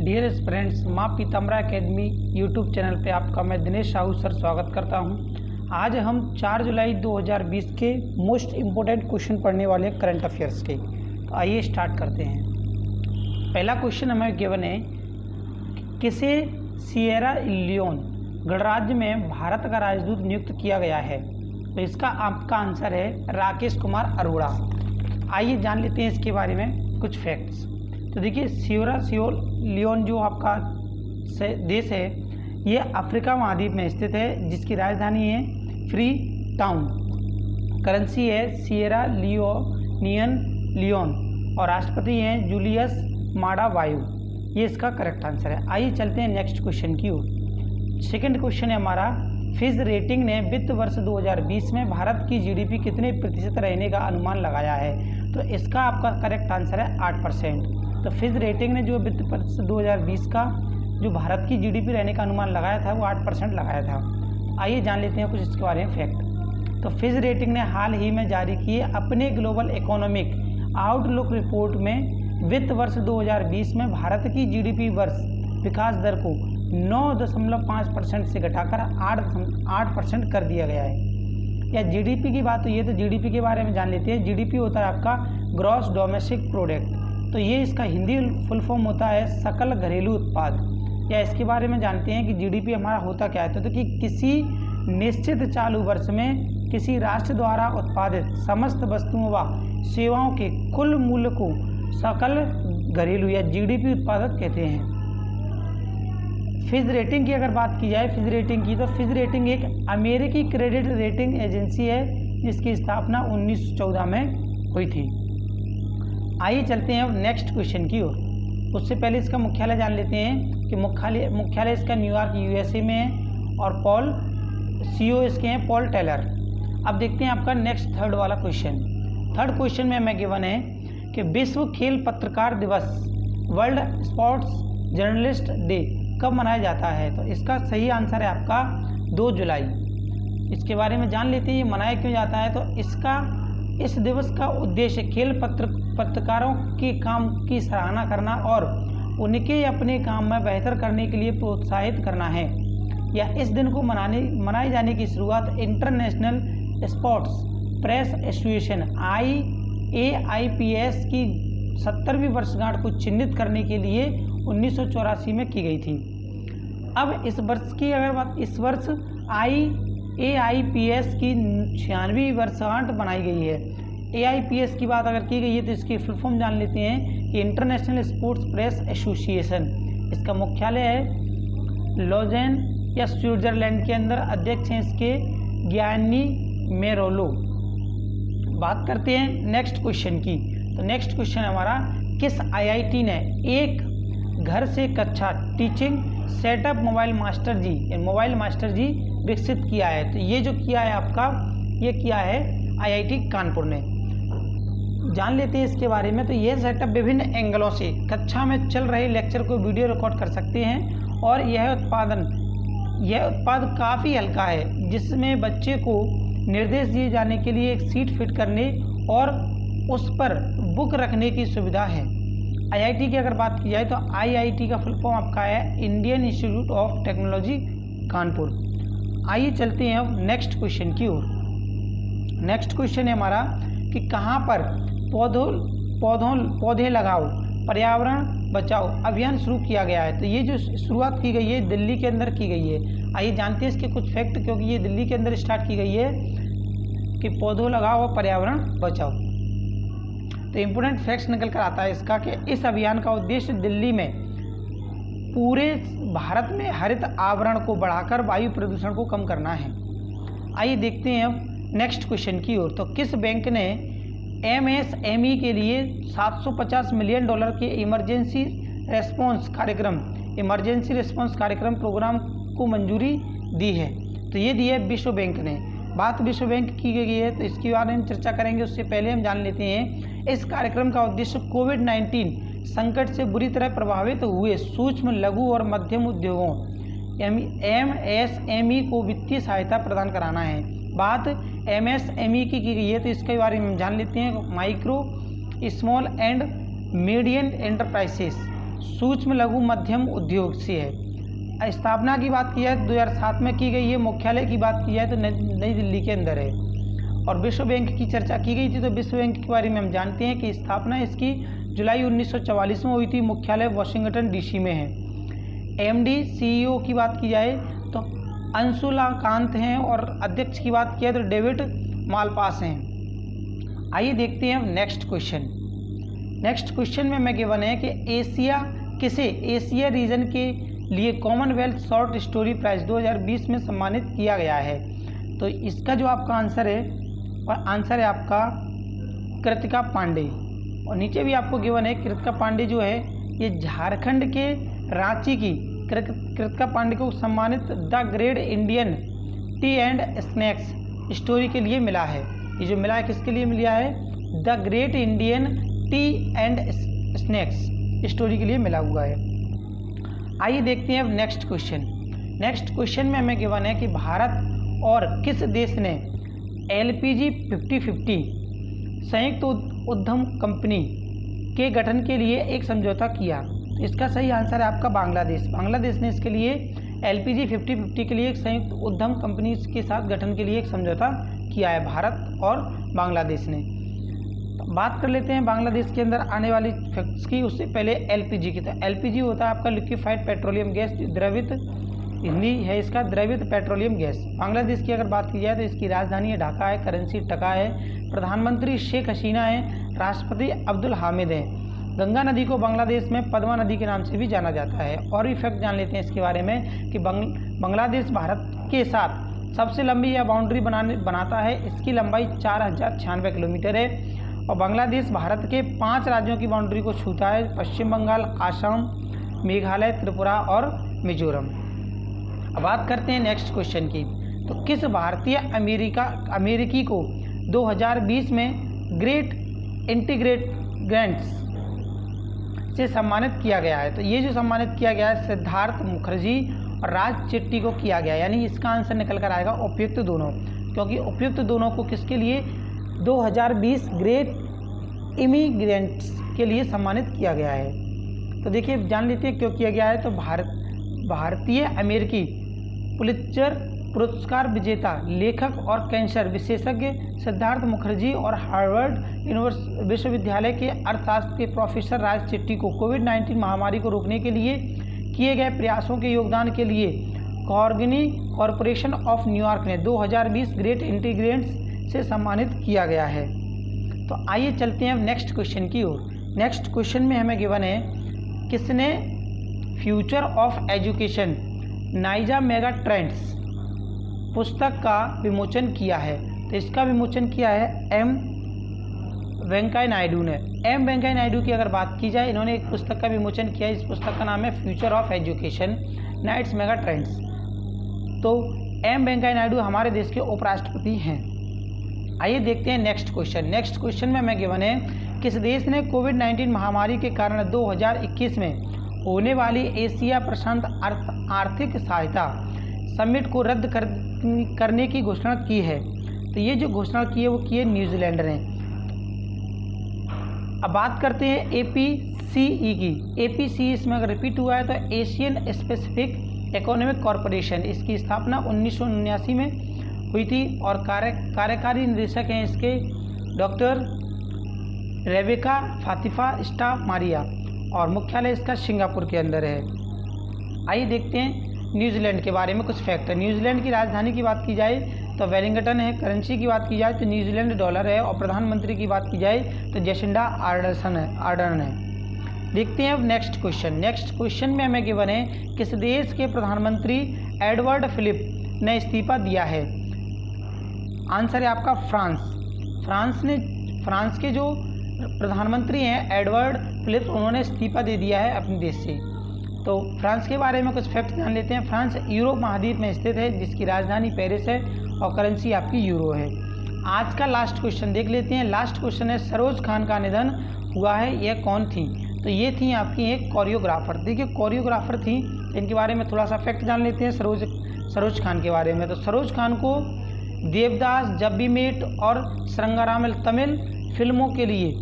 Dear friends, माँ Pitambara academy YouTube channel पे आपका मैं दिनेश साहू सर स्वागत करता हूँ। आज हम 4 जुलाई 2020 के मोस्ट इम्पोर्टेंट क्वेश्चन पढ़ने वाले हैं करंट अफेयर्स के। तो आइए स्टार्ट करते हैं। पहला क्वेश्चन हमें गिवन है, किसे सिएरा लियोन गणराज्य में भारत का राजदूत नियुक्त किया गया है? तो इसका आपका आंसर है राकेश कुमार अरोड़ा। आइए जान लेते हैं इसके बारे में कुछ फैक्ट्स। तो देखिए, सिएरा लियोन जो आपका देश है, ये अफ्रीका महाद्वीप में स्थित है, जिसकी राजधानी है फ्री टाउन। करेंसी है सिएरा लियोनियन लियोन और राष्ट्रपति हैं जूलियस माडा वायु। ये इसका करेक्ट आंसर है। आइए चलते हैं नेक्स्ट क्वेश्चन की ओर। सेकंड क्वेश्चन है हमारा, फिच रेटिंग ने वित्त वर्ष 2020 में भारत की जीडीपी कितने प्रतिशत रहने का अनुमान लगाया है? तो इसका आपका करेक्ट आंसर है 8%। तो फिच रेटिंग ने जो वित्त वर्ष 2020 का जो भारत की जीडीपी रहने का अनुमान लगाया था, वो 8% लगाया था। आइए जान लेते हैं कुछ इसके बारे में फैक्ट। तो फिच रेटिंग ने हाल ही में जारी किए अपने ग्लोबल इकोनॉमिक आउटलुक रिपोर्ट में वित्त वर्ष 2020 में भारत की जीडीपी वर्ष विकास दर को 9.5% से घटाकर 8% कर दिया गया है। या जीडीपी की बात हुई है तो जीडीपी के बारे में जान लेते हैं। जीडीपी होता है आपका ग्रॉस डोमेस्टिक प्रोडक्ट। तो ये इसका हिंदी फुल फॉर्म होता है सकल घरेलू उत्पाद। या इसके बारे में जानते हैं कि जीडीपी हमारा होता क्या है। तो कि किसी निश्चित चालू वर्ष में किसी राष्ट्र द्वारा उत्पादित समस्त वस्तुओं व सेवाओं के कुल मूल्य को सकल घरेलू या जीडीपी उत्पादक कहते हैं। फिच रेटिंग की अगर बात की जाए, फिच रेटिंग की, तो फिच रेटिंग एक अमेरिकी क्रेडिट रेटिंग एजेंसी है, जिसकी स्थापना 1914 में हुई थी। आइए चलते हैं नेक्स्ट क्वेश्चन की ओर। उससे पहले इसका मुख्यालय जान लेते हैं कि मुख्यालय इसका न्यूयॉर्क यूएसए में है और सीईओ इसके हैं पॉल टेलर। अब देखते हैं आपका नेक्स्ट थर्ड वाला क्वेश्चन। थर्ड क्वेश्चन में हमें गिवन है कि विश्व खेल पत्रकार दिवस वर्ल्ड स्पोर्ट्स जर्नलिस्ट डे कब मनाया जाता है? तो इसका सही आंसर है आपका 2 जुलाई। इसके बारे में जान लेते हैं ये मनाया क्यों जाता है। तो इस दिवस का उद्देश्य खेल पत्रकारों के काम की सराहना करना और उनके अपने काम में बेहतर करने के लिए प्रोत्साहित करना है। या इस दिन को मनाए जाने की शुरुआत international sports press association AIPS की 70वीं वर्षगांठ को चिन्हित करने के लिए 1984 में की गई थी। अब इस वर्ष की अगर बात, इस वर्ष AIPS की 96वीं वर्षगांठ बनाई गई है। AIPS की बात अगर की गई है तो इसकी फुल फॉर्म जान लेते हैं कि इंटरनेशनल स्पोर्ट्स प्रेस एसोसिएशन। इसका मुख्यालय है लॉजेन या स्विट्जरलैंड के अंदर। अध्यक्ष हैं इसके गियानी मेरोलो। बात करते हैं नेक्स्ट क्वेश्चन की। तो नेक्स्ट क्वेश्चन हमारा, किस IIT ने एक घर से कक्षा टीचिंग सेटअप मोबाइल मास्टर जी विकसित किया है? तो ये जो किया है आपका, ये किया है IIT कानपुर ने। जान लेते हैं इसके बारे में। तो ये सेटअप विभिन्न एंगलों से कक्षा में चल रहे लेक्चर को वीडियो रिकॉर्ड कर सकते हैं और यह उत्पाद काफ़ी हल्का है, जिसमें बच्चे को निर्देश दिए जाने के लिए एक सीट फिट करने और उस पर बुक रखने की सुविधा है। IIT की अगर बात की जाए तो IIT का फुल फॉर्म आपका है Indian institute of technology Kanpur. आइए चलते हैं अब नेक्स्ट क्वेश्चन की ओर। नेक्स्ट क्वेश्चन है हमारा कि कहाँ पर पौधे लगाओ पर्यावरण बचाओ अभियान शुरू किया गया है? तो ये जो शुरुआत की गई है दिल्ली के अंदर की गई है। आइए जानते हैं इसके कुछ फैक्ट, क्योंकि ये दिल्ली के अंदर स्टार्ट की गई है कि पौधों लगाओ और पर्यावरण बचाओ। तो इम्पोर्टेंट फैक्ट्स निकल कर आता है इसका कि इस अभियान का उद्देश्य दिल्ली में पूरे भारत में हरित आवरण को बढ़ाकर वायु प्रदूषण को कम करना है। आइए देखते हैं अब नेक्स्ट क्वेश्चन की ओर। तो किस बैंक ने MSME के लिए $750 मिलियन के इमरजेंसी रेस्पॉन्स कार्यक्रम प्रोग्राम को मंजूरी दी है? तो ये दी है विश्व बैंक ने। बात विश्व बैंक की गई है तो इसके बारे में चर्चा करेंगे। उससे पहले हम जान लेते हैं इस कार्यक्रम का उद्देश्य कोविड-19 संकट से बुरी तरह प्रभावित हुए सूक्ष्म लघु और मध्यम उद्योगों MSME को वित्तीय सहायता प्रदान कराना है। बात MSME की गई है तो इसके बारे में जान लेते हैं। Micro small and medium enterprises सूक्ष्म लघु मध्यम उद्योग से है। स्थापना की बात की जाए तो 2007 में की गई है। मुख्यालय की बात की जाए तो नई दिल्ली के अंदर है। और विश्व बैंक की चर्चा की गई थी, तो विश्व बैंक के बारे में हम जानते हैं कि स्थापना इसकी जुलाई 1944 में हुई थी। मुख्यालय वाशिंगटन डीसी में है। एमडी सीईओ की बात की जाए तो अंशुलाकांत हैं, और अध्यक्ष की बात की जाए तो डेविड मालपास हैं। आइए देखते हैं नेक्स्ट क्वेश्चन। नेक्स्ट क्वेश्चन में हमें गिवन है कि एशिया रीजन के लिए कॉमनवेल्थ शॉर्ट स्टोरी प्राइज 2020 में सम्मानित किया गया है। तो इसका जो आपका आंसर है आपका कृतिका पांडे। और नीचे भी आपको गिवन है कृतिका पांडे जो है ये झारखंड के रांची की कृतिका पांडे को सम्मानित the great Indian T and snacks story के लिए मिला है। ये जो मिला है किसके लिए मिला है? The great Indian T and snacks story के लिए मिला हुआ है। आइए देखते हैं अब नेक्स्ट क्वेश्चन। नेक्स्ट क्वेश्चन में हमें गिवन है कि भारत और किस देश ने LPG 50-50 संयुक्त उद्यम कंपनी के गठन के लिए एक समझौता किया? तो इसका सही आंसर है आपका बांग्लादेश। बांग्लादेश ने इसके लिए LPG 50-50 के लिए एक संयुक्त उद्यम कंपनी के साथ गठन के लिए एक समझौता किया है, भारत और बांग्लादेश ने। बात कर लेते हैं बांग्लादेश के अंदर आने वाली फैक्ट्स की, उससे पहले LPG की। तो LPG होता है आपका लिक्विफाइड पेट्रोलियम गैस, द्रवित, हिंदी है इसका द्रवित पेट्रोलियम गैस। बांग्लादेश की अगर बात की जाए तो इसकी राजधानी है ढाका है, करेंसी टका है, प्रधानमंत्री शेख हसीना है, राष्ट्रपति अब्दुल हामिद हैं। गंगा नदी को बांग्लादेश में पद्मा नदी के नाम से भी जाना जाता है। और भी फैक्ट जान लेते हैं इसके बारे में कि बांग्लादेश भारत के साथ सबसे लंबी यह बाउंड्री बनाता है। इसकी लंबाई 4096 किलोमीटर है। और बांग्लादेश भारत के 5 राज्यों की बाउंड्री को छूता है, पश्चिम बंगाल, आसाम, मेघालय, त्रिपुरा और मिजोरम। अब बात करते हैं नेक्स्ट क्वेश्चन की। तो किस भारतीय अमेरिकी को 2020 में ग्रेट इंटीग्रेंट्स से सम्मानित किया गया है? तो ये जो सम्मानित किया गया है सिद्धार्थ मुखर्जी और राज चिट्टी को किया गया, यानी इसका आंसर निकल कर आएगा उपयुक्त दोनों, क्योंकि उपयुक्त दोनों को किसके लिए 2020 ग्रेट इमिग्रेंट्स के लिए सम्मानित किया गया है। तो देखिए जान लेते हैं क्यों किया गया है। तो भारतीय अमेरिकी पुलित्जर पुरस्कार विजेता लेखक और कैंसर विशेषज्ञ सिद्धार्थ मुखर्जी और हार्वर्ड विश्वविद्यालय के अर्थशास्त्र के प्रोफेसर राज चिट्टी को कोविड-19 महामारी को रोकने के लिए किए गए प्रयासों के योगदान के लिए कॉर्गनी कॉरपोरेशन ऑफ न्यूयॉर्क ने 2020 ग्रेट इंटीग्रेंट्स से सम्मानित किया गया है। तो आइए चलते हैं अब नेक्स्ट क्वेश्चन की ओर। नेक्स्ट क्वेश्चन में हमें गिवन है किसने फ्यूचर ऑफ एजुकेशन नाइजा मेगा ट्रेंड्स पुस्तक का विमोचन किया है? तो इसका विमोचन किया है एम वेंकैया नायडू ने। एम वेंकैया नायडू की अगर बात की जाए, इन्होंने एक पुस्तक का विमोचन किया है। इस पुस्तक का नाम है future of education nights mega trends. तो एम वेंकैया नायडू हमारे देश के उपराष्ट्रपति हैं। आइए देखते हैं नेक्स्ट क्वेश्चन। नेक्स्ट क्वेश्चन में हमें गिवन है किस देश ने कोविड-19 महामारी के कारण 2021 में होने वाली एशिया प्रशांत आर्थिक सहायता समिट को रद्द करने की घोषणा की है? तो ये जो घोषणा की है वो की है न्यूजीलैंड ने। अब बात करते हैं APCE की। APCE इसमें अगर रिपीट हुआ है तो एशियन स्पेसिफिक इकोनॉमिक कॉरपोरेशन। इसकी स्थापना 1979 में हुई थी और कार्यकारी निदेशक हैं इसके डॉक्टर रेबेका फातिफा स्टा मारिया, और मुख्यालय इसका सिंगापुर के अंदर है। आइए देखते हैं न्यूजीलैंड के बारे में कुछ फैक्ट। न्यूजीलैंड की राजधानी की बात की जाए तो वेलिंगटन है, करेंसी की बात की जाए तो न्यूजीलैंड डॉलर है, और प्रधानमंत्री की बात की जाए तो जेसिंडा आर्डर्न है। देखते हैं अब नेक्स्ट क्वेश्चन। नेक्स्ट क्वेश्चन में हमें गिवन है किस देश के प्रधानमंत्री एडवर्ड फिलिप ने इस्तीफा दिया है? आंसर है आपका फ्रांस। फ्रांस के जो प्रधानमंत्री हैं एडवर्ड फिलिप्स, उन्होंने इस्तीफा दे दिया है अपने देश से। तो फ्रांस के बारे में कुछ फैक्ट्स जान लेते हैं। फ्रांस यूरोप महाद्वीप में स्थित है, जिसकी राजधानी पेरिस है और करेंसी आपकी यूरो है। आज का लास्ट क्वेश्चन देख लेते हैं। लास्ट क्वेश्चन है सरोज खान का निधन हुआ है, यह कौन थी? तो ये थी आपकी एक कोरियोग्राफर। देखिए कोरियोग्राफर थी, इनके बारे में थोड़ा सा फैक्ट जान लेते हैं सरोज खान के बारे में। तो सरोज खान को देवदास, जब वी मेट और श्रृंगाराम तमिल फिल्मों के लिए